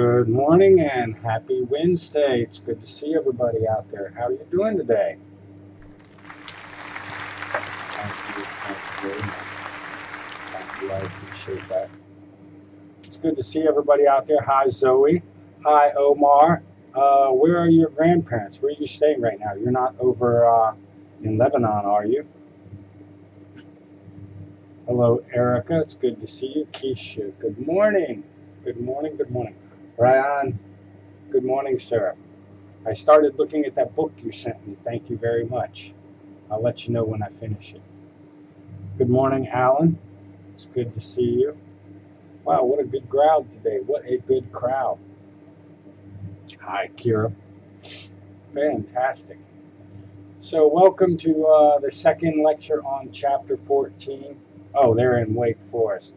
Good morning and happy Wednesday. It's good to see everybody out there. How are you doing today? Thank you very much. Thank you, I appreciate that. It's good to see everybody out there. Hi, Zoe. Hi, Omar. Where are your grandparents? Where are you staying right now? You're not over in Lebanon, are you? Hello, Erica. It's good to see you. Keisha, good morning. Good morning, good morning. Ryan, good morning, sir. I started looking at that book you sent me. Thank you very much. I'll let you know when I finish it. Good morning, Alan. It's good to see you. Wow, what a good crowd today. What a good crowd. Hi, Kira. Fantastic. So welcome to the second lecture on chapter 14. Oh, they're in Wake Forest.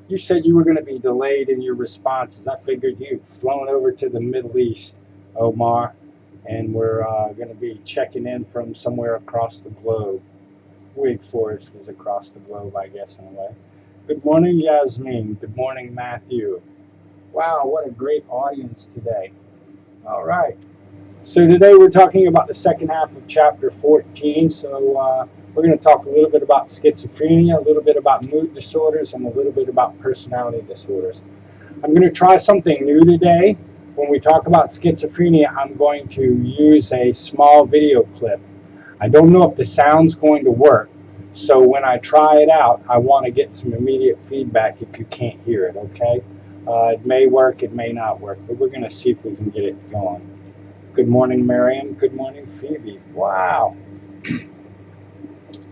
You said you were going to be delayed in your responses. I figured you'd flown over to the Middle East, Omar, and we're going to be checking in from somewhere across the globe. Wake Forest is across the globe, I guess, in a way. Good morning, Yasmin. Good morning, Matthew. Wow, what a great audience today. All right. So today we're talking about the second half of chapter 14. So we're going to talk a little bit about schizophrenia, a little bit about mood disorders, and a little bit about personality disorders. I'm going to try something new today. When we talk about schizophrenia, I'm going to use a small video clip. I don't know if the sound's going to work. So when I try it out, I want to get some immediate feedback if you can't hear it, okay? It may work, it may not work, but we're going to see if we can get it going. Good morning, Marion. Good morning, Phoebe. Wow.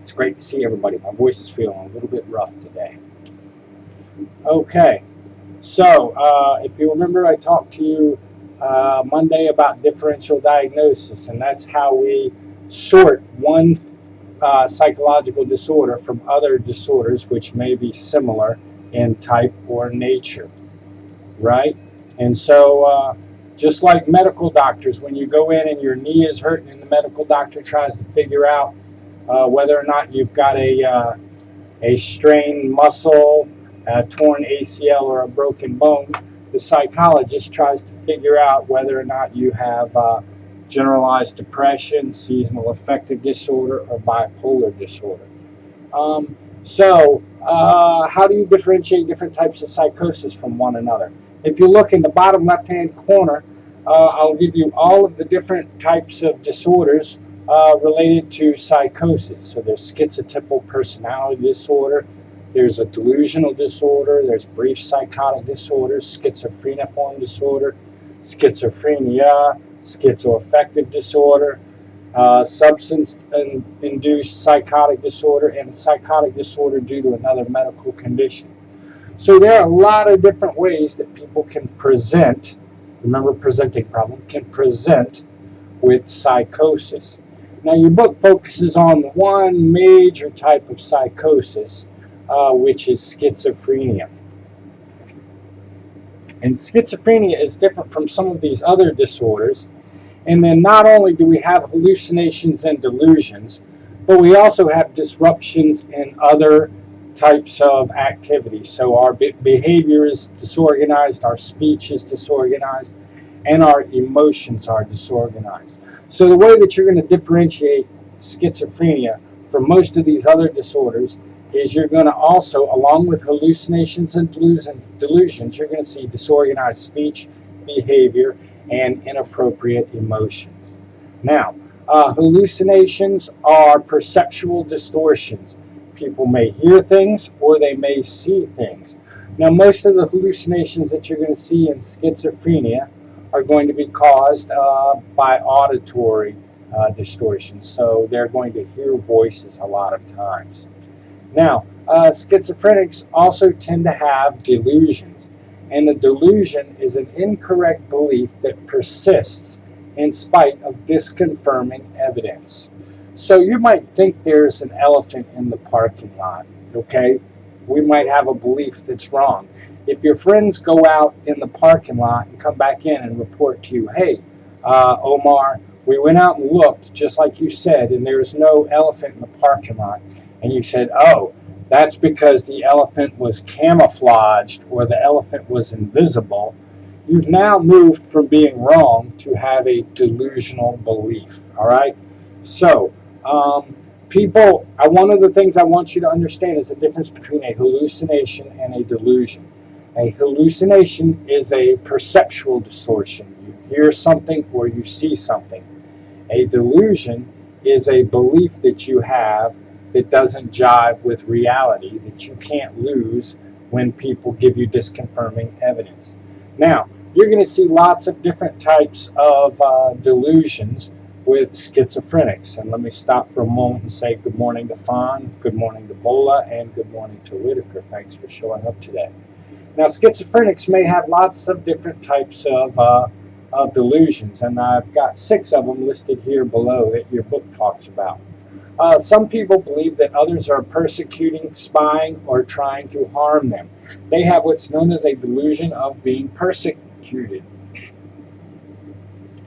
It's great to see everybody. My voice is feeling a little bit rough today. Okay. So if you remember, I talked to you Monday about differential diagnosis, and that's how we sort one psychological disorder from other disorders which may be similar in type or nature, right? And so just like medical doctors, when you go in and your knee is hurting and the medical doctor tries to figure out whether or not you've got a strained muscle, a torn ACL, or a broken bone, the psychologist tries to figure out whether or not you have generalized depression, seasonal affective disorder, or bipolar disorder. How do you differentiate different types of psychosis from one another? If you look in the bottom left-hand corner, I'll give you all of the different types of disorders related to psychosis. So there's schizotypal personality disorder, there's a delusional disorder, there's brief psychotic disorders, schizophreniform disorder, schizophrenia, schizoaffective disorder, substance-induced psychotic disorder, and psychotic disorder due to another medical condition. So there are a lot of different ways that people can present, remember presenting problem, can present with psychosis. Now your book focuses on one major type of psychosis, which is schizophrenia. And schizophrenia is different from some of these other disorders. And then not only do we have hallucinations and delusions, but we also have disruptions in other types of activities. So our behavior is disorganized, our speech is disorganized, and our emotions are disorganized. So the way that you're going to differentiate schizophrenia from most of these other disorders is you're going to also, along with hallucinations and delusions, you're going to see disorganized speech, behavior, and inappropriate emotions. Now, hallucinations are perceptual distortions. People may hear things or they may see things. Now, most of the hallucinations that you're going to see in schizophrenia are going to be caused by auditory distortions. So they're going to hear voices a lot of times. Now, schizophrenics also tend to have delusions. And the delusion is an incorrect belief that persists in spite of disconfirming evidence. So you might think there's an elephant in the parking lot, okay? We might have a belief that's wrong. If your friends go out in the parking lot and come back in and report to you, hey, Omar, we went out and looked, just like you said, and there's no elephant in the parking lot. And you said, oh, that's because the elephant was camouflaged or the elephant was invisible. you've now moved from being wrong to have a delusional belief. All right. So, people, one of the things I want you to understand is the difference between a hallucination and a delusion. A hallucination is a perceptual distortion. You hear something or you see something. A delusion is a belief that you have that doesn't jive with reality, that you can't lose when people give you disconfirming evidence. Now, you're going to see lots of different types of delusions with schizophrenics. And let me stop for a moment and say good morning to Fawn, good morning to Bola, and good morning to Whitaker. Thanks for showing up today. Now, schizophrenics may have lots of different types of delusions, and I've got 6 of them listed here below that your book talks about. Some people believe that others are persecuting, spying, or trying to harm them. They have what's known as a delusion of being persecuted.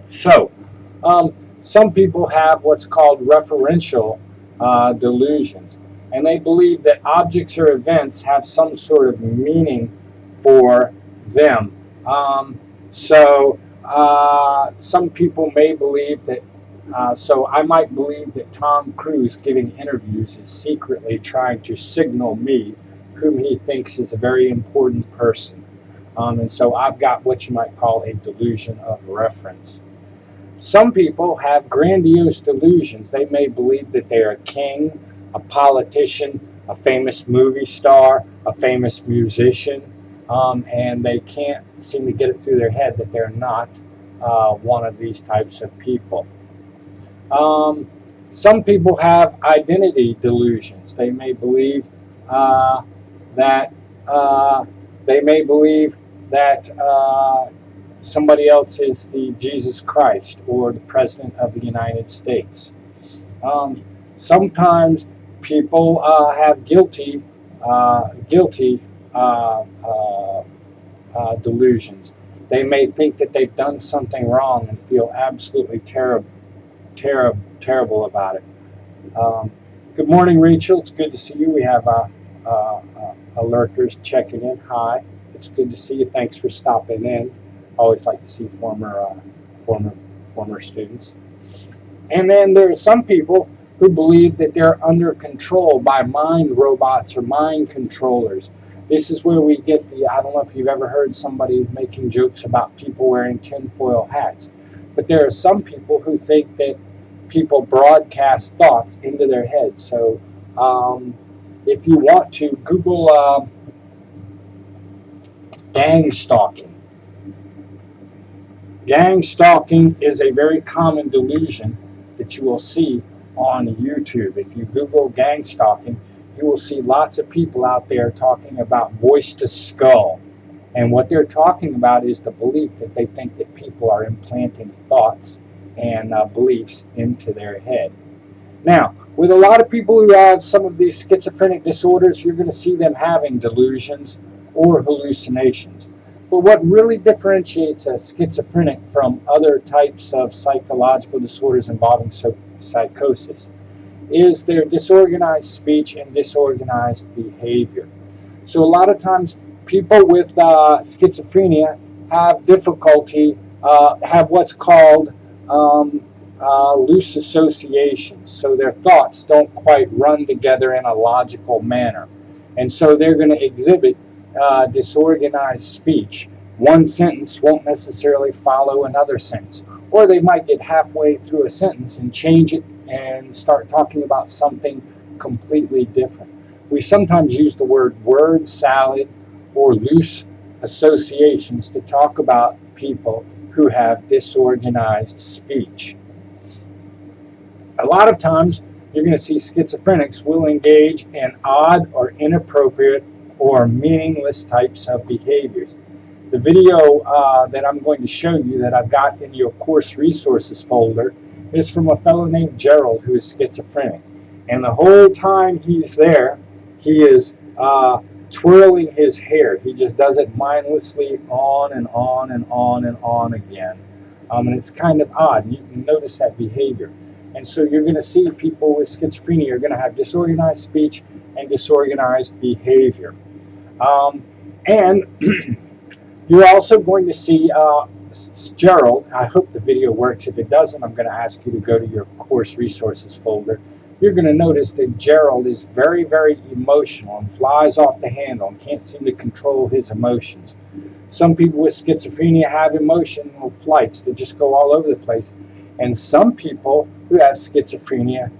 So, some people have what's called referential delusions, and they believe that objects or events have some sort of meaning for them. Some people may believe that, so I might believe that Tom Cruise giving interviews is secretly trying to signal me whom he thinks is a very important person. And so I've got what you might call a delusion of reference. Some people have grandiose delusions. They may believe that they're a king, a politician, a famous movie star, a famous musician, and they can't seem to get it through their head that they're not one of these types of people. Some people have identity delusions. They may believe that somebody else is the Jesus Christ or the President of the United States. Sometimes people have guilty delusions. They may think that they've done something wrong and feel absolutely terrible about it. Good morning, Rachel. It's good to see you. We have lurkers checking in. Hi. It's good to see you. Thanks for stopping in. I always like to see former students. And then there are some people who believe that they're under control by mind robots or mind controllers. This is where we get I don't know if you've ever heard somebody making jokes about people wearing tinfoil hats, but there are some people who think that people broadcast thoughts into their heads. So if you want to, Google gang stalking. Gang stalking is a very common delusion that you will see on YouTube. If you Google gang stalking, you will see lots of people out there talking about voice to skull. And what they're talking about is the belief that they think that people are implanting thoughts and beliefs into their head. Now, with a lot of people who have some of these schizophrenic disorders, you're going to see them having delusions or hallucinations. But what really differentiates a schizophrenic from other types of psychological disorders involving psychosis is their disorganized speech and disorganized behavior. So a lot of times people with schizophrenia have difficulty, have what's called loose associations. So their thoughts don't quite run together in a logical manner. And so they're going to exhibit disorganized speech. One sentence won't necessarily follow another sentence. Or they might get halfway through a sentence and change it and start talking about something completely different. We sometimes use the word salad or loose associations to talk about people who have disorganized speech. A lot of times you're going to see schizophrenics will engage in odd or inappropriate or meaningless types of behaviors. The video that I'm going to show you that I've got in your course resources folder is from a fellow named Gerald who is schizophrenic. And the whole time he's there, he is twirling his hair. He just does it mindlessly on and on and on and on again. And it's kind of odd. You can notice that behavior. And so you're going to see people with schizophrenia are going to have disorganized speech and disorganized behavior. And You're also going to see Gerald. I hope the video works. If it doesn't, I'm going to ask you to go to your course resources folder. You're going to notice that Gerald is very, very emotional and flies off the handle and can't seem to control his emotions. Some people with schizophrenia have emotional flights that just go all over the place. And some people who have schizophrenia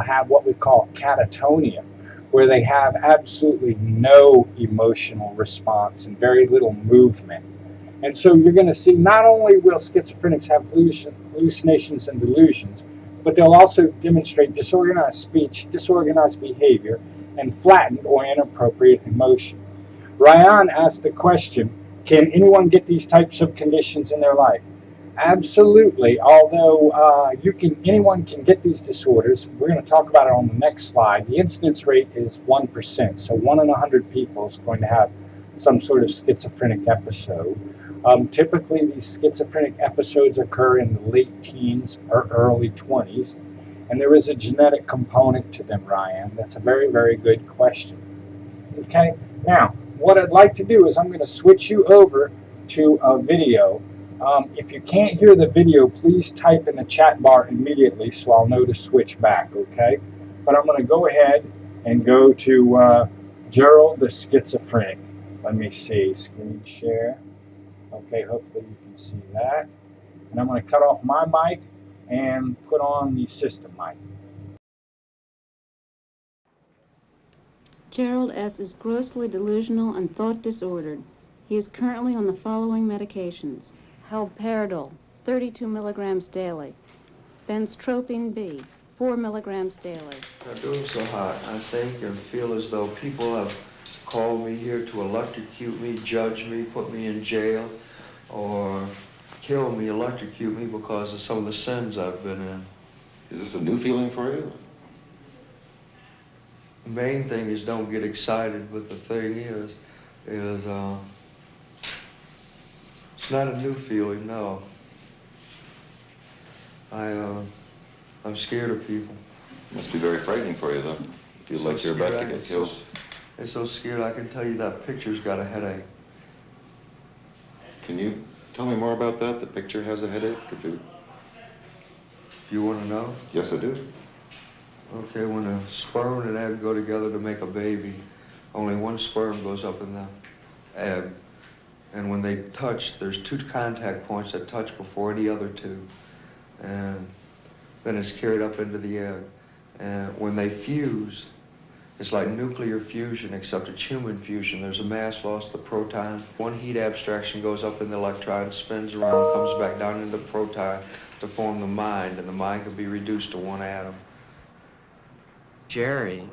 have what we call catatonia, where they have absolutely no emotional response and very little movement. And so you're going to see not only will schizophrenics have hallucinations and delusions, but they'll also demonstrate disorganized speech, disorganized behavior, and flattened or inappropriate emotion. Ryan asked the question, can anyone get these types of conditions in their life? Absolutely. Although anyone can get these disorders. We're going to talk about it on the next slide. The incidence rate is 1%. So 1 in 100 people is going to have some sort of schizophrenic episode. Typically, these schizophrenic episodes occur in the late teens or early 20s. And there is a genetic component to them, Ryan. That's a very, very good question. Okay. Now, what I'd like to do is I'm going to switch you over to a video. If you can't hear the video, please type in the chat bar immediately so I'll know to switch back, okay? But I'm going to go ahead and go to Gerald the schizophrenic. Let me see, screen share. Okay, hopefully you can see that. And I'm going to cut off my mic and put on the system mic. Gerald S. is grossly delusional and thought disordered. He is currently on the following medications: haloperidol, 32 milligrams daily; benztropine B, 4 milligrams daily. I'm doing so hot. I think and feel as though people have called me here to electrocute me, judge me, put me in jail, or kill me, electrocute me because of some of the sins I've been in. Is this a new feeling for you? The main thing is don't get excited, but the thing is it's not a new feeling, no. I'm scared of people. It must be very frightening for you, though. You feel like you're about to get killed. I'm so scared I can tell you that picture's got a headache. Can you tell me more about that? The picture has a headache? You want to know? Yes, I do. Okay, when a sperm and an egg go together to make a baby, only one sperm goes up in the egg. And when they touch, there's 2 contact points that touch before any other 2. And then it's carried up into the egg. And when they fuse, it's like nuclear fusion, except it's human fusion. There's a mass loss of the proton. One heat abstraction goes up in the electron, spins around, comes back down into the proton to form the mind, and the mind can be reduced to 1 atom. Jerry,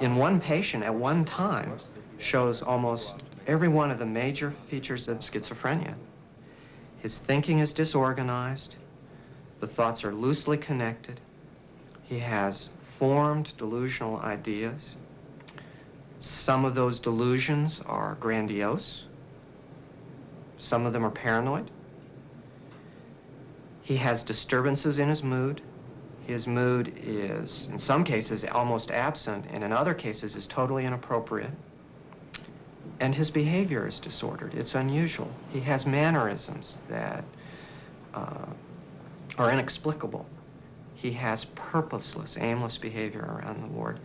in one patient at one time, shows almost every one of the major features of schizophrenia. His thinking is disorganized. The thoughts are loosely connected. He has formed delusional ideas. Some of those delusions are grandiose. Some of them are paranoid. He has disturbances in his mood. His mood is, in some cases, almost absent, and in other cases is totally inappropriate. And his behavior is disordered. It's unusual. He has mannerisms that are inexplicable. He has purposeless, aimless behavior around the ward.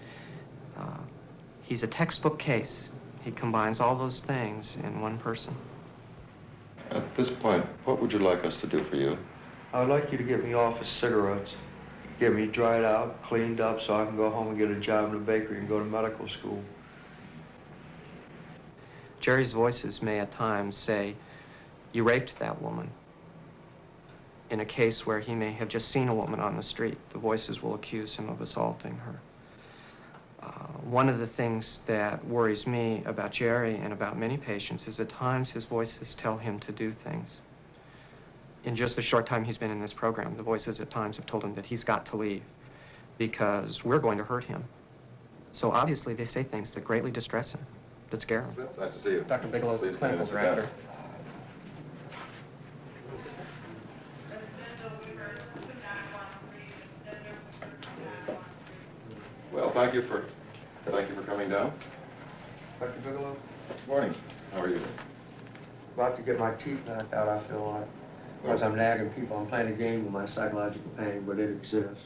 He's a textbook case. He combines all those things in one person. At this point, what would you like us to do for you? I would like you to get me off of cigarettes, get me dried out, cleaned up, so I can go home and get a job in a bakery and go to medical school. Jerry's voices may at times say, "You raped that woman." In a case where he may have just seen a woman on the street, the voices will accuse him of assaulting her. One of the things that worries me about Jerry and about many patients is at times his voices tell him to do things. In just the short time he's been in this program, the voices at times have told him that he's got to leave because we're going to hurt him. So obviously they say things that greatly distress him, that scare him. Nice to see you. Dr. Bigelow's the Please clinical sit down. director. Well, thank you for coming down. Dr. Bigelow? Good morning. How are you? about to get my teeth knocked out, I feel like. Because I'm nagging people. I'm playing a game with my psychological pain, but it exists.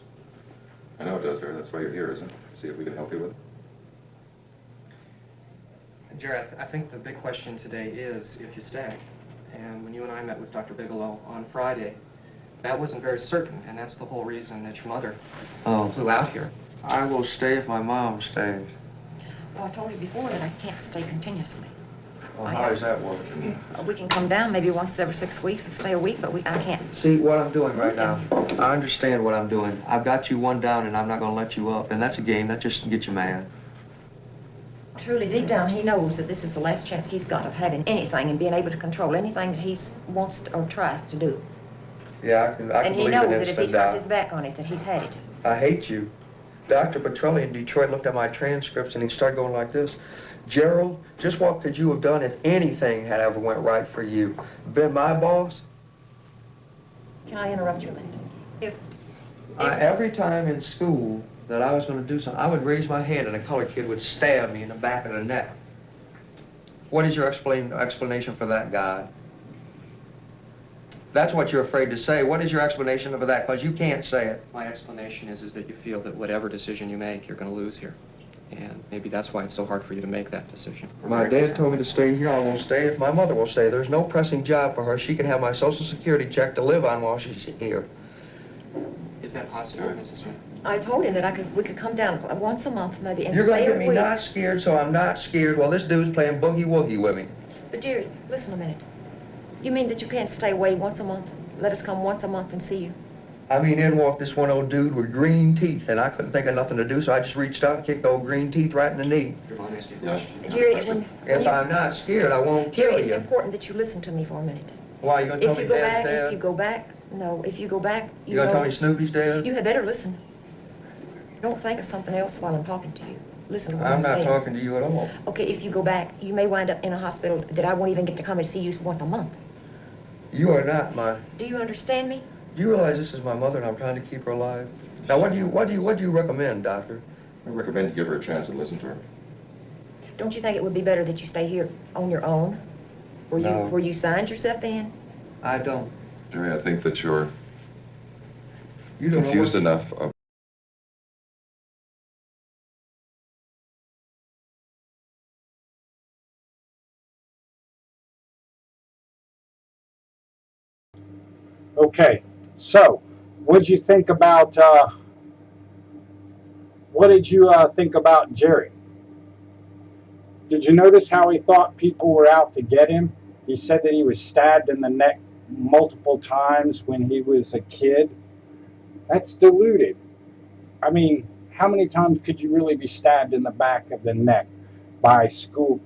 I know it does, Jerry. That's why you're here, isn't it? To see if we can help you with it. Jerry, I think the big question today is if you stay. And when you and I met with Dr. Bigelow on Friday, that wasn't very certain, and that's the whole reason that your mother flew out here. I will stay if my mom stays. Well, I told you before that I can't stay continuously. Well, how does that work? We can come down maybe once every 6 weeks and stay a week, but I can't. See what I'm doing right now? I understand what I'm doing. I've got you one down and I'm not going to let you up. And that's a game. That just gets you mad. Truly, deep down, he knows that this is the last chance he's got of having anything and being able to control anything that he wants to, or tries to do. Yeah, I can And he believe knows in that if he instant turns doubt. his back on it, that he's had it. I hate you. Dr. Petrelli in Detroit looked at my transcripts and he started going like this. Gerald, just what could you have done if anything had ever went right for you? Been my boss? Can I interrupt you a minute? If Every time in school that I was going to do something, I would raise my hand and a colored kid would stab me in the back of the neck. What is your explanation for that, God? That's what you're afraid to say. What is your explanation for that? Because you can't say it. My explanation is that you feel that whatever decision you make, you're going to lose here. And maybe that's why it's so hard for you to make that decision. My dad told me to stay here. I will stay if my mother will stay. There's no pressing job for her. She can have my Social Security check to live on while she's here. Is that possible, Mrs. Smith? I told him that we could come down once a month maybe and You're going stay to a get me week. not scared, so I'm not scared while this dude's playing boogie-woogie with me. But dear, listen a minute. You mean that you can't stay away once a month? Let us come once a month and see you. I mean, in walked this one old dude with green teeth, and I couldn't think of nothing to do, so I just reached out and kicked old green teeth right in the knee. Your mom asked you a Yeah. question. Jerry, If I'm not scared, I won't kill Jerry, it's you. important that you listen to me for a minute. Why, you going to tell If me you go Dad's back, dead? if you go back, You going to tell me Snoopy's dead? You had better listen. Don't think of something else while I'm talking to you. Listen to what I'm I'm not saying. talking to you at all. Okay, if you go back, you may wind up in a hospital that I won't even get to come and see you once a month. You are not my... Do you understand me? Do you realize this is my mother and I'm trying to keep her alive? Now, what do you recommend, doctor? I recommend you give her a chance and listen to her. Don't you think it would be better that you stay here on your own? No. Where you signed yourself in? I don't. Jerry, I think that you're You don't confused know what... enough of Okay, so what did you think about Jerry? Did you notice how he thought people were out to get him? He said that he was stabbed in the neck multiple times when he was a kid. That's deluded. I mean, how many times could you really be stabbed in the back of the neck by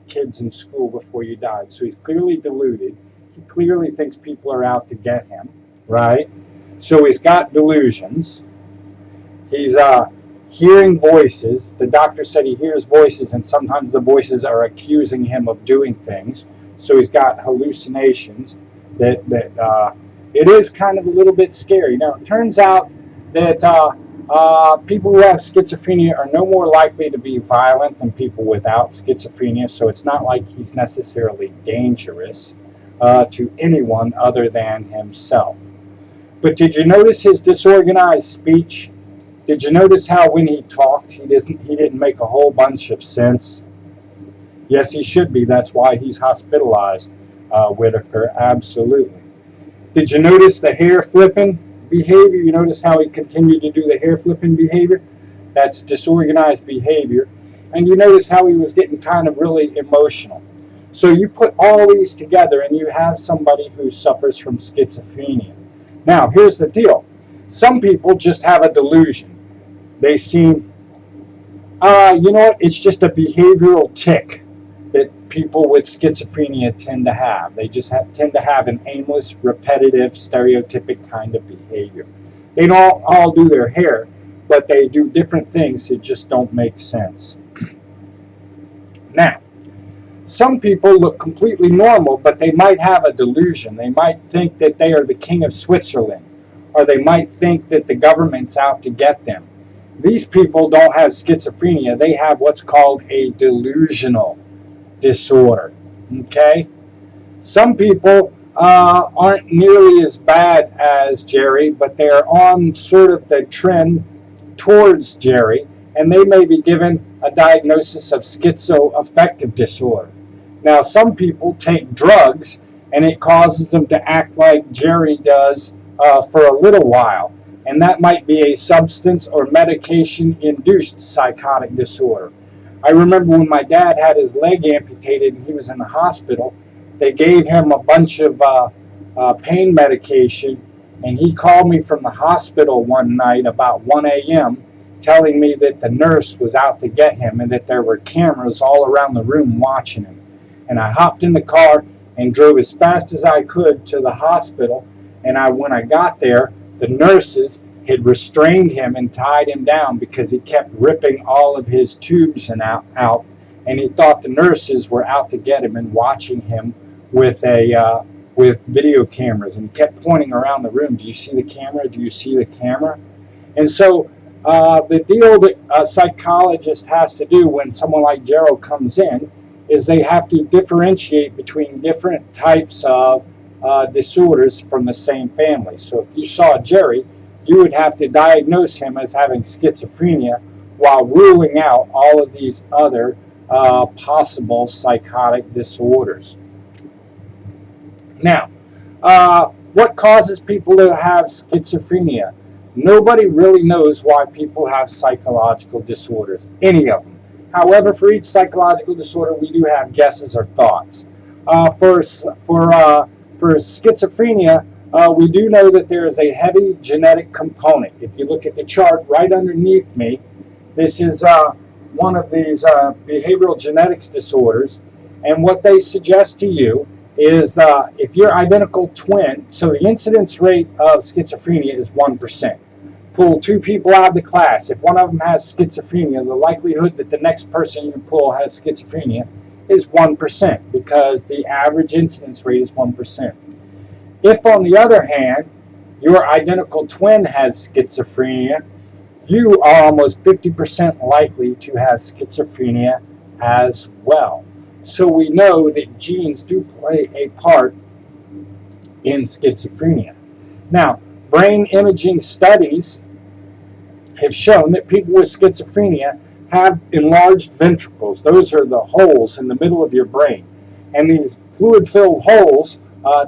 kids in school before you died? So he's clearly deluded. He clearly thinks people are out to get him, right? So he's got delusions. He's hearing voices. The doctor said he hears voices, and sometimes the voices are accusing him of doing things. So he's got hallucinations. That it is kind of a little bit scary. Now, it turns out that people who have schizophrenia are no more likely to be violent than people without schizophrenia, so it's not like he's necessarily dangerous to anyone other than himself. But did you notice his disorganized speech? Did you notice how when he talked, he didn't make a whole bunch of sense? Yes, he should be. That's why he's hospitalized, Whitaker, absolutely. Did you notice the hair flipping behavior? You notice how he continued to do the hair flipping behavior? That's disorganized behavior. And you notice how he was getting kind of really emotional. So you put all these together and you have somebody who suffers from schizophrenia. Now, here's the deal. Some people just have a delusion. They seem, you know what, it's just a behavioral tic that people with schizophrenia tend to have. They just tend to have an aimless, repetitive, stereotypic kind of behavior. They don't all do their hair, but they do different things that just don't make sense. Now, some people look completely normal, but they might have a delusion. They might think that they are the king of Switzerland, or they might think that the government's out to get them. These people don't have schizophrenia. They have what's called a delusional disorder. Okay? Some people aren't nearly as bad as Jerry, but they're on sort of the trend towards Jerry, and they may be given a diagnosis of schizoaffective disorder. Now, some people take drugs, and it causes them to act like Jerry does for a little while, and that might be a substance or medication-induced psychotic disorder. I remember when my dad had his leg amputated and he was in the hospital, they gave him a bunch of pain medication, and he called me from the hospital one night about 1 a.m. telling me that the nurse was out to get him and that there were cameras all around the room watching him. And I hopped in the car and drove as fast as I could to the hospital, and when I got there, the nurses had restrained him and tied him down because he kept ripping all of his tubes out, and he thought the nurses were out to get him and watching him with video cameras, and he kept pointing around the room. Do you see the camera? Do you see the camera? And so the deal that a psychologist has to do when someone like Gerald comes in is they have to differentiate between different types of disorders from the same family. So if you saw Jerry, you would have to diagnose him as having schizophrenia while ruling out all of these other possible psychotic disorders. Now, what causes people to have schizophrenia? Nobody really knows why people have psychological disorders, any of them. However, for each psychological disorder, we do have guesses or thoughts. For schizophrenia, we do know that there is a heavy genetic component. If you look at the chart right underneath me, this is one of these behavioral genetics disorders, and what they suggest to you is if you're identical twin, so the incidence rate of schizophrenia is 1%. Pull two people out of the class. If one of them has schizophrenia, the likelihood that the next person you pull has schizophrenia is 1%, because the average incidence rate is 1%. If, on the other hand, your identical twin has schizophrenia, you are almost 50% likely to have schizophrenia as well. So we know that genes do play a part in schizophrenia. Now, brain imaging studies have shown that people with schizophrenia have enlarged ventricles. Those are the holes in the middle of your brain. And these fluid-filled holes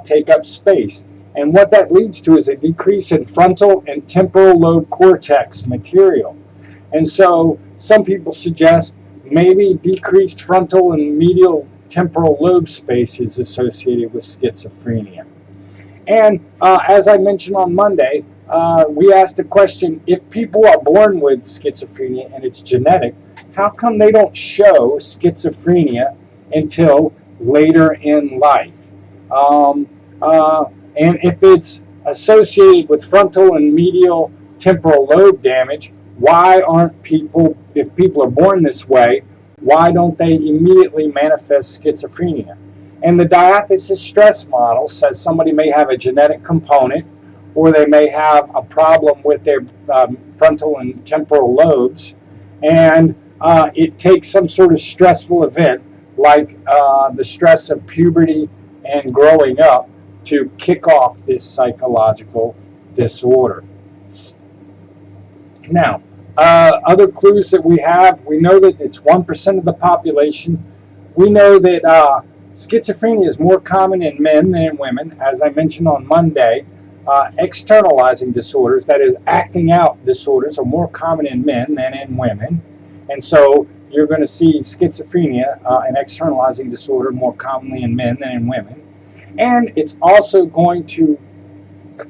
take up space. And what that leads to is a decrease in frontal and temporal lobe cortex material. And so some people suggest maybe decreased frontal and medial temporal lobe space is associated with schizophrenia. And as I mentioned on Monday, we asked the question, if people are born with schizophrenia and it's genetic, how come they don't show schizophrenia until later in life? And if it's associated with frontal and medial temporal lobe damage, why aren't people, if people are born this way, why don't they immediately manifest schizophrenia? And the diathesis stress model says somebody may have a genetic component, or they may have a problem with their frontal and temporal lobes, and it takes some sort of stressful event, like the stress of puberty and growing up, to kick off this psychological disorder. Now, other clues that we have, we know that it's 1% of the population. We know that schizophrenia is more common in men than in women. As I mentioned on Monday, externalizing disorders, that is, acting out disorders, are more common in men than in women. And so you're going to see schizophrenia, an externalizing disorder, more commonly in men than in women. And it's also going to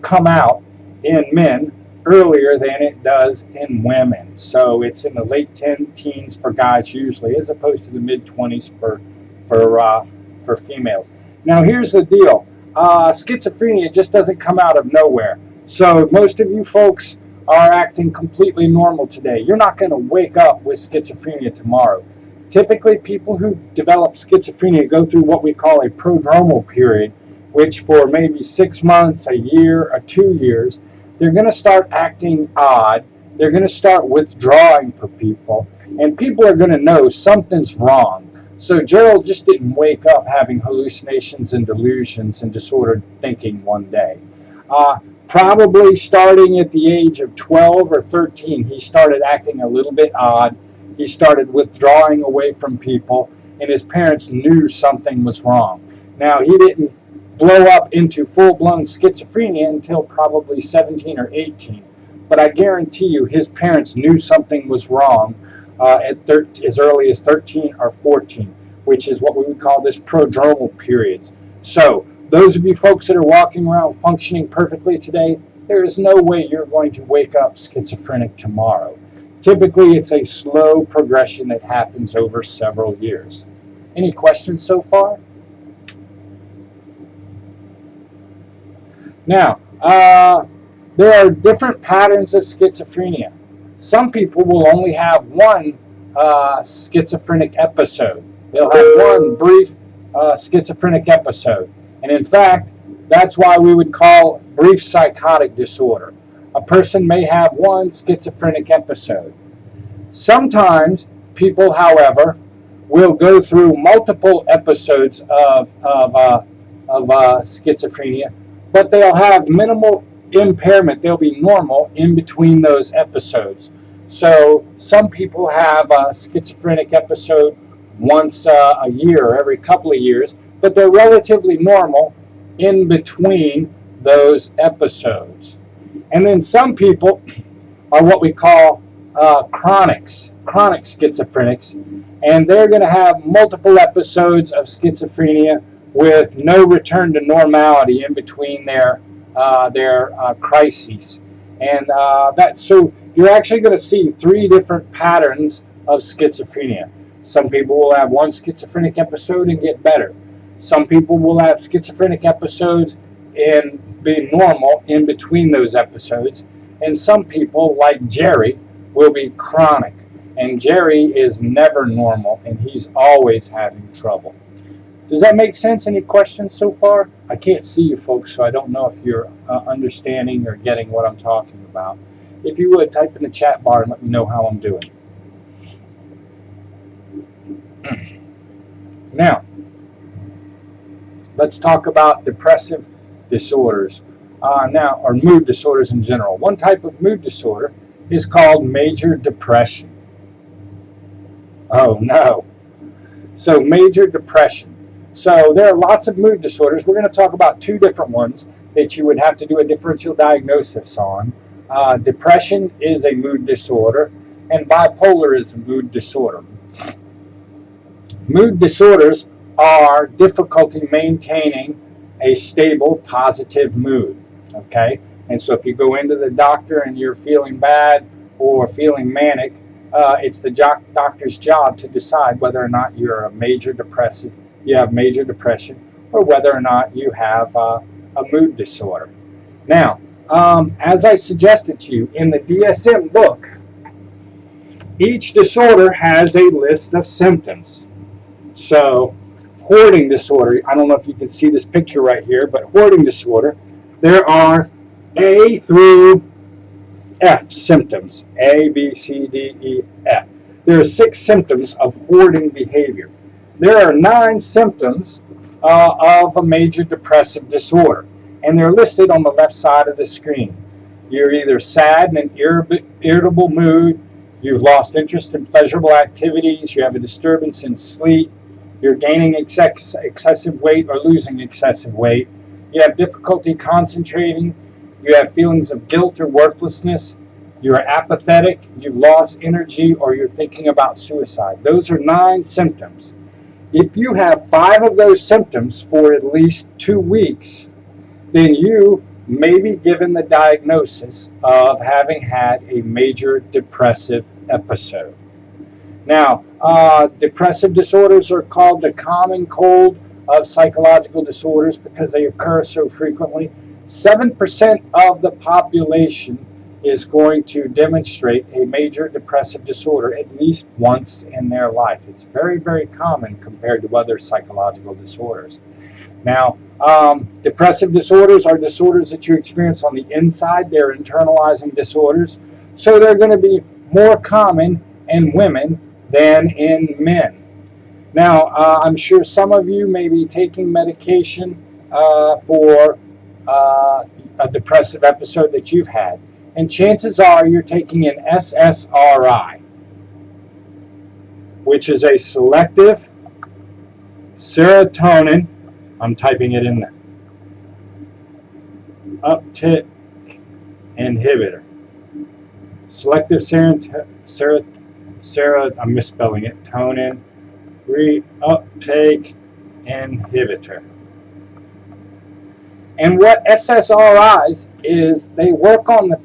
come out in men earlier than it does in women. So it's in the late teens for guys usually, as opposed to the mid-20s for females. Now here's the deal. Schizophrenia just doesn't come out of nowhere. So most of you folks are acting completely normal today. You're not going to wake up with schizophrenia tomorrow. Typically, people who develop schizophrenia go through what we call a prodromal period, which for maybe 6 months, a year, or 2 years, they're going to start acting odd. They're going to start withdrawing from people, and people are going to know something's wrong. So Gerald just didn't wake up having hallucinations and delusions and disordered thinking one day. Probably starting at the age of 12 or 13, he started acting a little bit odd. He started withdrawing away from people, and his parents knew something was wrong. Now, he didn't blow up into full-blown schizophrenia until probably 17 or 18, but I guarantee you his parents knew something was wrong as early as 13 or 14, which is what we would call this prodromal period. So, those of you folks that are walking around functioning perfectly today, there is no way you're going to wake up schizophrenic tomorrow. Typically, it's a slow progression that happens over several years. Any questions so far? Now, there are different patterns of schizophrenia. Some people will only have one schizophrenic episode. They'll have one brief schizophrenic episode. And in fact, that's why we would call brief psychotic disorder. A person may have one schizophrenic episode. Sometimes people, however, will go through multiple episodes of schizophrenia, but they'll have minimal impairment. They'll be normal in between those episodes. So some people have a schizophrenic episode once a year or every couple of years, but they're relatively normal in between those episodes. And then some people are what we call chronic schizophrenics, and they're going to have multiple episodes of schizophrenia with no return to normality in between their crises. And so you're actually going to see three different patterns of schizophrenia. Some people will have one schizophrenic episode and get better. Some people will have schizophrenic episodes and be normal in between those episodes. And some people, like Jerry, will be chronic. And Jerry is never normal, and he's always having trouble. Does that make sense? Any questions so far? I can't see you folks, so I don't know if you're understanding or getting what I'm talking about. If you would, type in the chat bar and let me know how I'm doing. Now, let's talk about depressive disorders, or mood disorders in general. One type of mood disorder is called major depression. Oh no. So major depression. So there are lots of mood disorders. We're going to talk about two different ones that you would have to do a differential diagnosis on. Depression is a mood disorder, and bipolar is a mood disorder. Mood disorders are difficulty maintaining a stable, positive mood. Okay? And so if you go into the doctor and you're feeling bad or feeling manic, it's the doctor's job to decide whether or not you're a major depressive, you have major depression, or whether or not you have a mood disorder. Now, as I suggested to you in the DSM book, each disorder has a list of symptoms. So, hoarding disorder, I don't know if you can see this picture right here, but hoarding disorder, there are A through F symptoms. A, B, C, D, E, F. There are 6 symptoms of hoarding behavior. There are 9 symptoms of a major depressive disorder, and they're listed on the left side of the screen. You're either sad and an irritable mood, you've lost interest in pleasurable activities, you have a disturbance in sleep, you're gaining excessive weight or losing excessive weight, you have difficulty concentrating, you have feelings of guilt or worthlessness, you're apathetic, you've lost energy, or you're thinking about suicide. Those are 9 symptoms. If you have 5 of those symptoms for at least 2 weeks, then you may be given the diagnosis of having had a major depressive episode. Now, depressive disorders are called the common cold of psychological disorders because they occur so frequently. 7% of the population is going to demonstrate a major depressive disorder at least once in their life. It's very, very common compared to other psychological disorders. Now, depressive disorders are disorders that you experience on the inside. They're internalizing disorders. So they're going to be more common in women than in men. Now, I'm sure some of you may be taking medication for a depressive episode that you've had. And chances are you're taking an SSRI, which is a selective serotonin, I'm typing it in there, uptake inhibitor. Selective I'm misspelling it, tonin reuptake inhibitor. And what SSRIs is, they work on the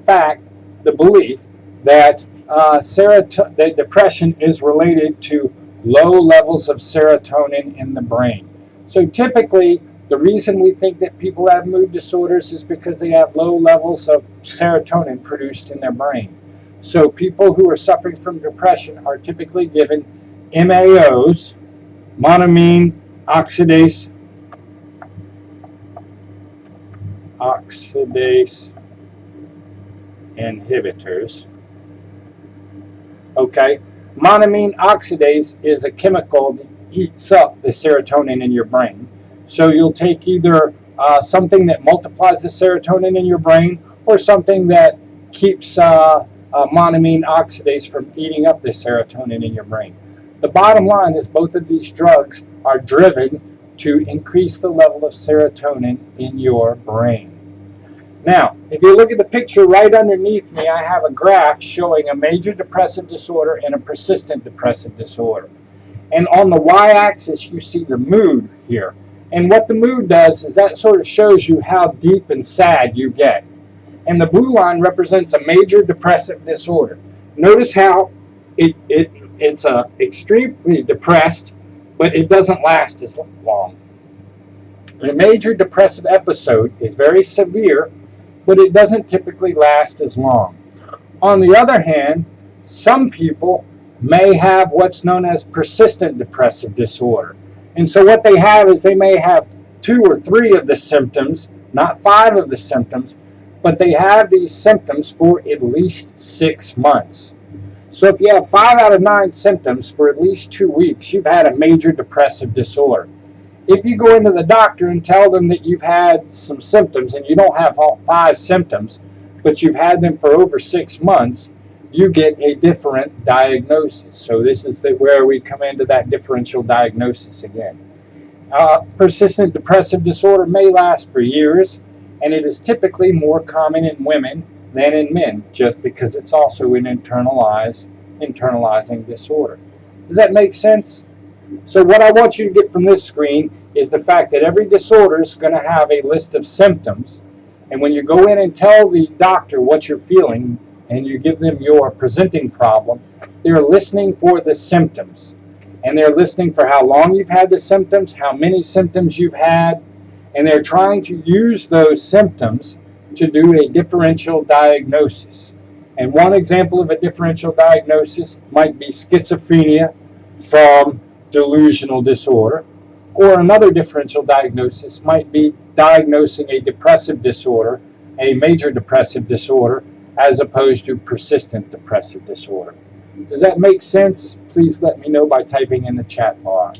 belief that that depression is related to low levels of serotonin in the brain. So typically, the reason we think that people have mood disorders is because they have low levels of serotonin produced in their brain. So people who are suffering from depression are typically given MAOs, monoamine oxidase inhibitors. Okay, monoamine oxidase is a chemical that eats up the serotonin in your brain. So you'll take either something that multiplies the serotonin in your brain, or something that keeps monoamine oxidase from eating up the serotonin in your brain. The bottom line is both of these drugs are driven to increase the level of serotonin in your brain. Now, if you look at the picture right underneath me, I have a graph showing a major depressive disorder and a persistent depressive disorder. And on the y-axis, you see the mood here. And what the mood does is that sort of shows you how deep and sad you get. And the blue line represents a major depressive disorder. Notice how it's extremely depressed, but it doesn't last as long. A major depressive episode is very severe, but it doesn't typically last as long. On the other hand, some people may have what's known as persistent depressive disorder. And so what they have is they may have 2 or 3 of the symptoms, not 5 of the symptoms, but they have these symptoms for at least 6 months. So if you have 5 out of 9 symptoms for at least 2 weeks, you've had a major depressive disorder. If you go into the doctor and tell them that you've had some symptoms and you don't have all 5 symptoms, but you've had them for over 6 months, you get a different diagnosis. So this is where we come into that differential diagnosis again. Persistent depressive disorder may last for years, and it is typically more common in women than in men, just because it's also an internalizing disorder. Does that make sense? So what I want you to get from this screen is the fact that every disorder is going to have a list of symptoms. And when you go in and tell the doctor what you're feeling and you give them your presenting problem, they're listening for the symptoms. And they're listening for how long you've had the symptoms, how many symptoms you've had, and they're trying to use those symptoms to do a differential diagnosis. And one example of a differential diagnosis might be schizophrenia from delusional disorder, or another differential diagnosis might be diagnosing a depressive disorder, a major depressive disorder, as opposed to persistent depressive disorder. Does that make sense? Please let me know by typing in the chat bar.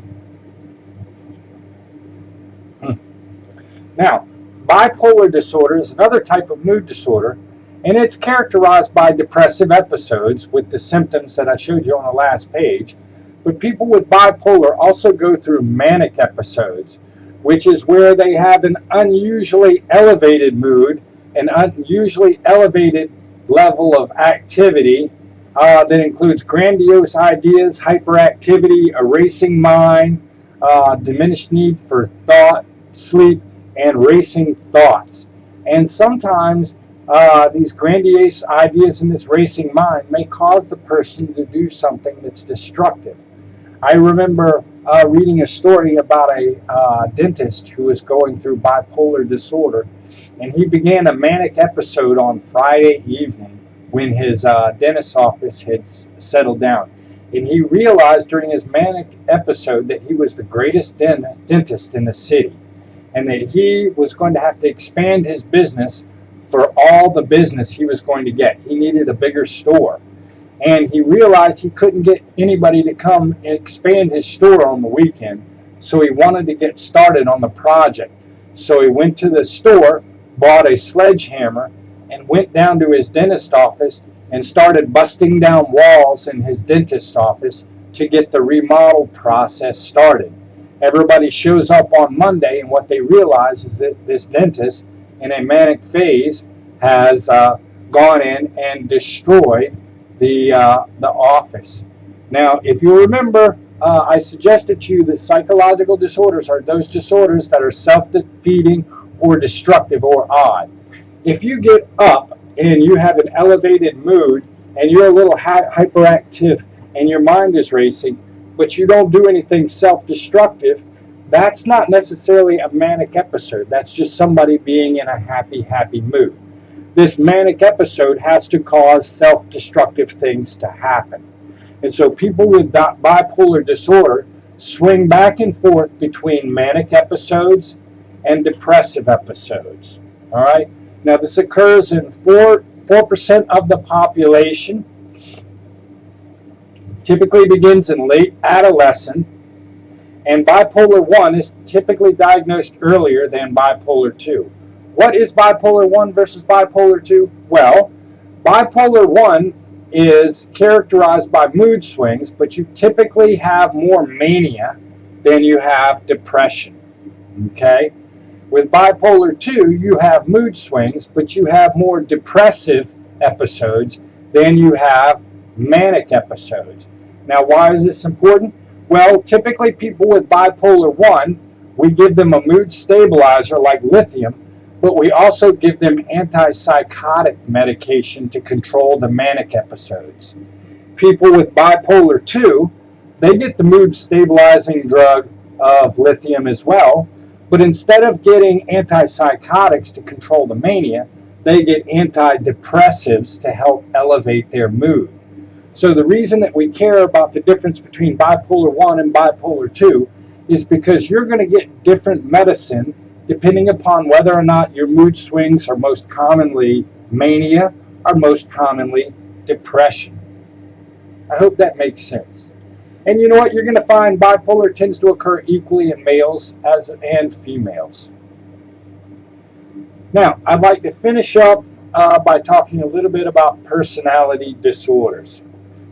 Now, bipolar disorder is another type of mood disorder, and it's characterized by depressive episodes with the symptoms that I showed you on the last page. But people with bipolar also go through manic episodes, which is where they have an unusually elevated mood, an unusually elevated level of activity that includes grandiose ideas, hyperactivity, a racing mind, diminished need for thought, sleep, and racing thoughts. And sometimes these grandiose ideas in this racing mind may cause the person to do something that's destructive. I remember reading a story about a dentist who was going through bipolar disorder, and he began a manic episode on Friday evening when his dentist's office had settled down. And he realized during his manic episode that he was the greatest dentist in the city, and that he was going to have to expand his business for all the business he was going to get. He needed a bigger store. And he realized he couldn't get anybody to come and expand his store on the weekend, so he wanted to get started on the project. So he went to the store, bought a sledgehammer, and went down to his dentist office and started busting down walls in his dentist's office to get the remodel process started. Everybody shows up on Monday, and what they realize is that this dentist, in a manic phase, has gone in and destroyed the office. Now, if you remember, I suggested to you that psychological disorders are those disorders that are self-defeating or destructive or odd. If you get up and you have an elevated mood and you're a little hyperactive and your mind is racing, but you don't do anything self-destructive, that's not necessarily a manic episode. That's just somebody being in a happy mood. This manic episode has to cause self-destructive things to happen. And so people with bipolar disorder swing back and forth between manic episodes and depressive episodes. All right? Now, this occurs in 4% of the population, typically begins in late adolescence, and bipolar 1 is typically diagnosed earlier than bipolar 2. What is bipolar 1 versus bipolar 2? Well, bipolar 1 is characterized by mood swings, but you typically have more mania than you have depression. Okay? With bipolar 2, you have mood swings, but you have more depressive episodes than you have manic episodes. Now, why is this important? Well, typically people with bipolar 1, we give them a mood stabilizer like lithium, but we also give them antipsychotic medication to control the manic episodes. People with bipolar 2, they get the mood stabilizing drug of lithium as well, but instead of getting antipsychotics to control the mania, they get antidepressives to help elevate their mood. So the reason that we care about the difference between bipolar 1 and bipolar 2 is because you're going to get different medicine depending upon whether or not your mood swings are most commonly mania or most commonly depression. I hope that makes sense. And you know what? You're going to find bipolar tends to occur equally in males and females. Now, I'd like to finish up by talking a little bit about personality disorders.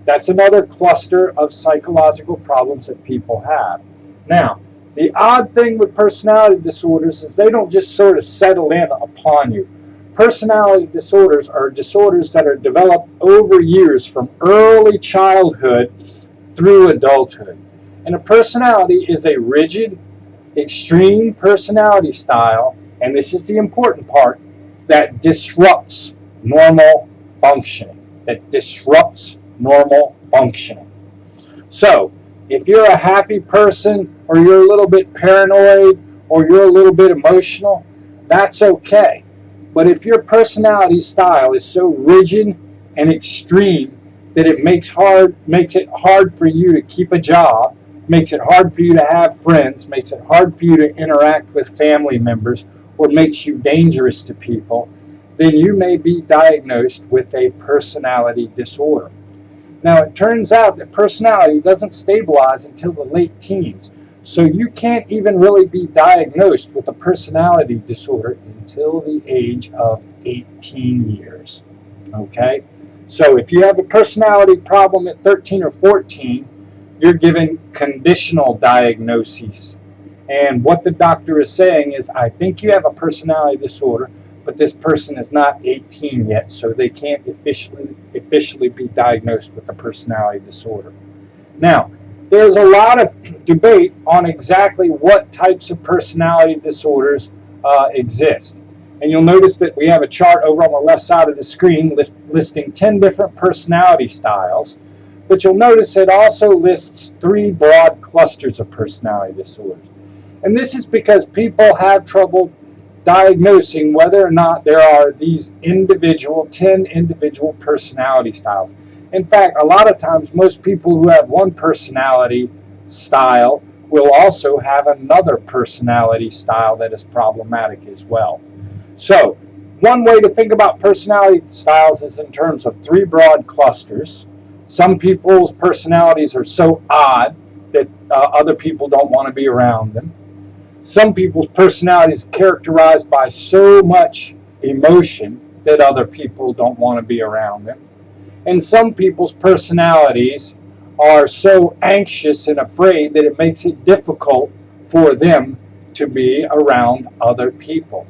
That's another cluster of psychological problems that people have. Now, the odd thing with personality disorders is they don't just sort of settle in upon you. Personality disorders are disorders that are developed over years from early childhood through adulthood. And a personality is a rigid, extreme personality style, and this is the important part, that disrupts normal functioning. So, if you're a happy person, or you're a little bit paranoid, or you're a little bit emotional, that's okay. But if your personality style is so rigid and extreme that it makes it hard for you to keep a job, makes it hard for you to have friends, makes it hard for you to interact with family members, or makes you dangerous to people, then you may be diagnosed with a personality disorder. Now, it turns out that personality doesn't stabilize until the late teens, so you can't even really be diagnosed with a personality disorder until the age of 18 years. Okay? So if you have a personality problem at 13 or 14, you're given conditional diagnoses. And what the doctor is saying is, I think you have a personality disorder, but this person is not 18 yet, so they can't officially be diagnosed with a personality disorder. Now, there's a lot of debate on exactly what types of personality disorders exist. And you'll notice that we have a chart over on the left side of the screen listing 10 different personality styles, but you'll notice it also lists 3 broad clusters of personality disorders. And this is because people have trouble diagnosing whether or not there are these 10 individual personality styles. In fact, a lot of times most people who have one personality style will also have another personality style that is problematic as well. So, one way to think about personality styles is in terms of 3 broad clusters. Some people's personalities are so odd that other people don't want to be around them. Some people's personalities are characterized by so much emotion that other people don't want to be around them. And some people's personalities are so anxious and afraid that it makes it difficult for them to be around other people.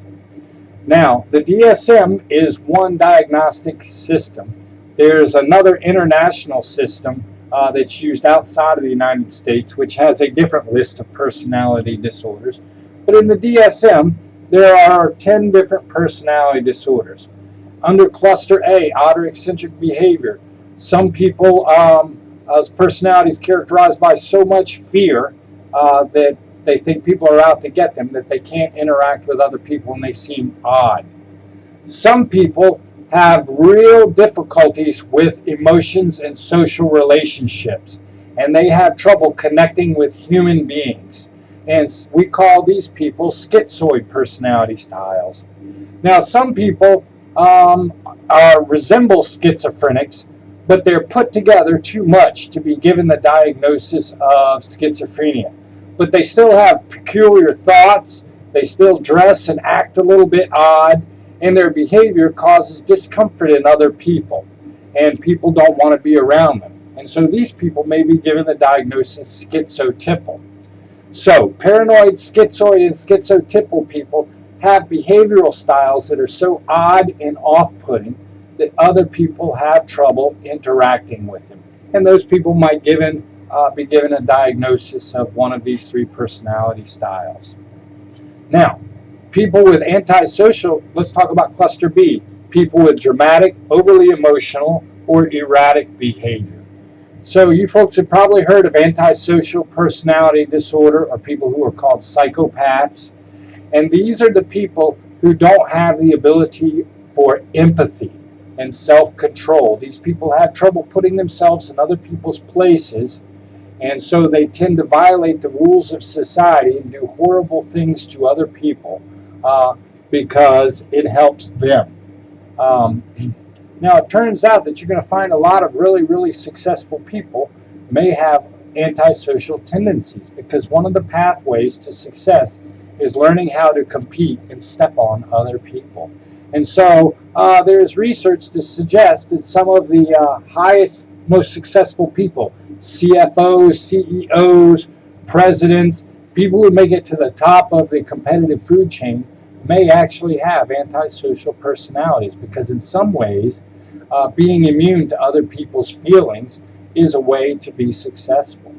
Now, the DSM is one diagnostic system. There's another international system that's used outside of the United States, which has a different list of personality disorders. But in the DSM, there are 10 different personality disorders. Under cluster A, odd or eccentric behavior, some people personality is characterized by so much fear that they think people are out to get them, that they can't interact with other people and they seem odd. Some people have real difficulties with emotions and social relationships, and they have trouble connecting with human beings. And we call these people schizoid personality styles. Now, some people resemble schizophrenics, but they're put together too much to be given the diagnosis of schizophrenia. But they still have peculiar thoughts, they still dress and act a little bit odd, and their behavior causes discomfort in other people, and people don't want to be around them. And so these people may be given the diagnosis schizotypal. So paranoid, schizoid, and schizotypal people have behavioral styles that are so odd and off-putting that other people have trouble interacting with them. And those people might be given a diagnosis of one of these three personality styles. Now, people with antisocial, let's talk about cluster B, people with dramatic, overly emotional, or erratic behavior. So you folks have probably heard of antisocial personality disorder, or people who are called psychopaths. And these are the people who don't have the ability for empathy and self-control. These people have trouble putting themselves in other people's places, and so they tend to violate the rules of society and do horrible things to other people because it helps them. Now, it turns out that you're going to find a lot of really, really successful people may have antisocial tendencies, because one of the pathways to success is learning how to compete and step on other people. And so there's research to suggest that some of the highest, most successful people, CFOs, CEOs, presidents, people who make it to the top of the competitive food chain may actually have antisocial personalities, because in some ways being immune to other people's feelings is a way to be successful.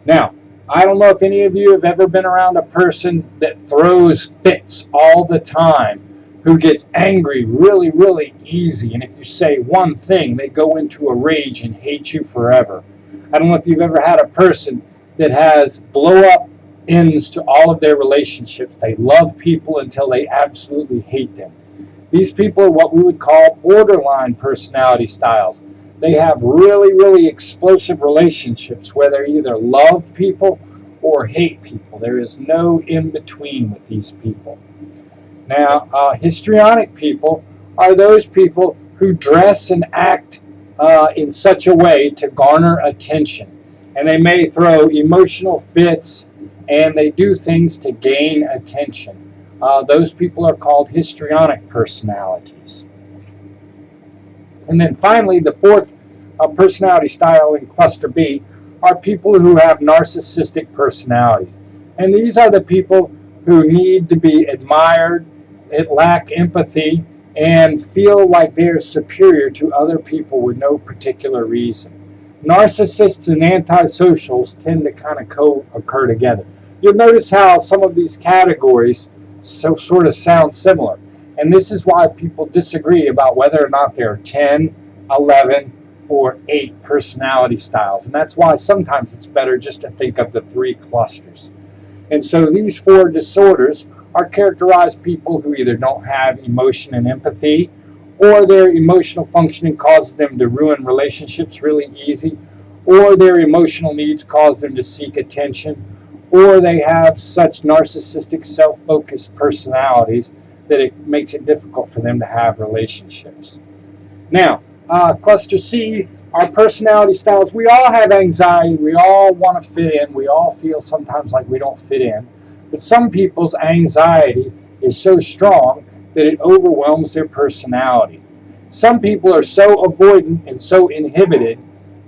Now, I don't know if any of you have ever been around a person that throws fits all the time, who gets angry really, really easy, and if you say one thing, they go into a rage and hate you forever. I don't know if you've ever had a person that has blow-up ends to all of their relationships. They love people until they absolutely hate them. These people are what we would call borderline personality styles. They have really, really explosive relationships where they either love people or hate people. There is no in-between with these people. Now, histrionic people are those people who dress and act in such a way to garner attention. And they may throw emotional fits, and they do things to gain attention. Those people are called histrionic personalities. And then finally, the fourth personality style in cluster B are people who have narcissistic personalities. And these are the people who need to be admired, lack empathy, and feel like they're superior to other people with no particular reason. Narcissists and antisocials tend to kind of co-occur together. You'll notice how some of these categories sort of sound similar. And this is why people disagree about whether or not there are 10, 11, or 8 personality styles. And that's why sometimes it's better just to think of the 3 clusters. And so these 4 disorders are characterized people who either don't have emotion and empathy, or their emotional functioning causes them to ruin relationships really easy, or their emotional needs cause them to seek attention, or they have such narcissistic, self-focused personalities that it makes it difficult for them to have relationships. Now, cluster C our personality styles, we all have anxiety. We all want to fit in. We all feel sometimes like we don't fit in. But some people's anxiety is so strong that it overwhelms their personality. Some people are so avoidant and so inhibited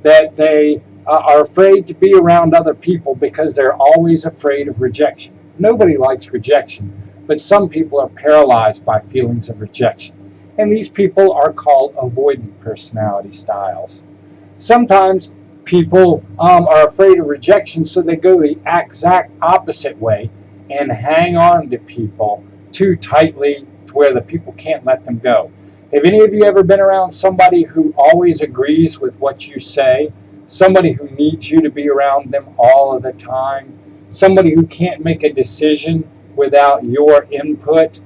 that they are afraid to be around other people because they're always afraid of rejection. Nobody likes rejection, but some people are paralyzed by feelings of rejection. And these people are called avoidant personality styles. Sometimes people are afraid of rejection, so they go the exact opposite way and hang on to people too tightly to where the people can't let them go. Have any of you ever been around somebody who always agrees with what you say? Somebody who needs you to be around them all of the time? Somebody who can't make a decision without your input?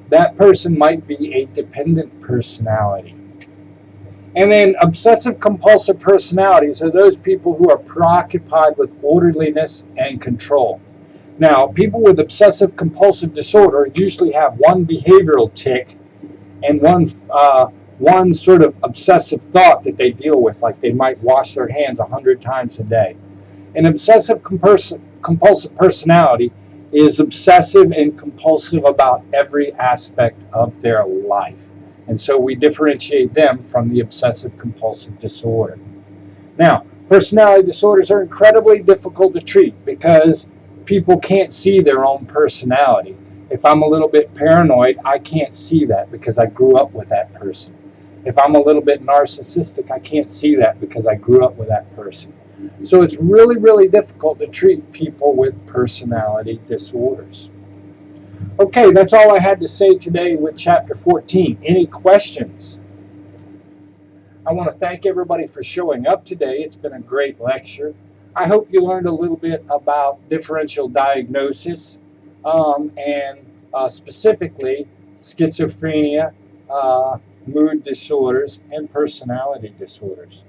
That person might be a dependent personality. And then obsessive compulsive personalities are those people who are preoccupied with orderliness and control. Now, people with obsessive compulsive disorder usually have one behavioral tic and one sort of obsessive thought that they deal with, like they might wash their hands 100 times a day. An obsessive compulsive personality is obsessive and compulsive about every aspect of their life. And so we differentiate them from the obsessive compulsive disorder. Now, personality disorders are incredibly difficult to treat because people can't see their own personality. If I'm a little bit paranoid, I can't see that because I grew up with that person. If I'm a little bit narcissistic, I can't see that because I grew up with that person. So it's really, really difficult to treat people with personality disorders. Okay, that's all I had to say today with Chapter 14. Any questions? I want to thank everybody for showing up today. It's been a great lecture. I hope you learned a little bit about differential diagnosis and specifically schizophrenia, mood disorders, and personality disorders.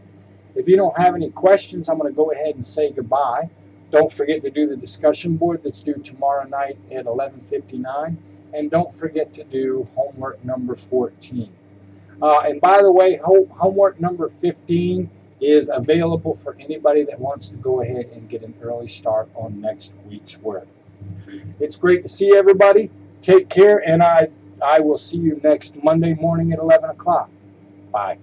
If you don't have any questions, I'm going to go ahead and say goodbye. Don't forget to do the discussion board that's due tomorrow night at 11:59. And don't forget to do homework number 14. And by the way, homework number 15 is available for anybody that wants to go ahead and get an early start on next week's work. It's great to see everybody. Take care, and I will see you next Monday morning at 11 o'clock. Bye.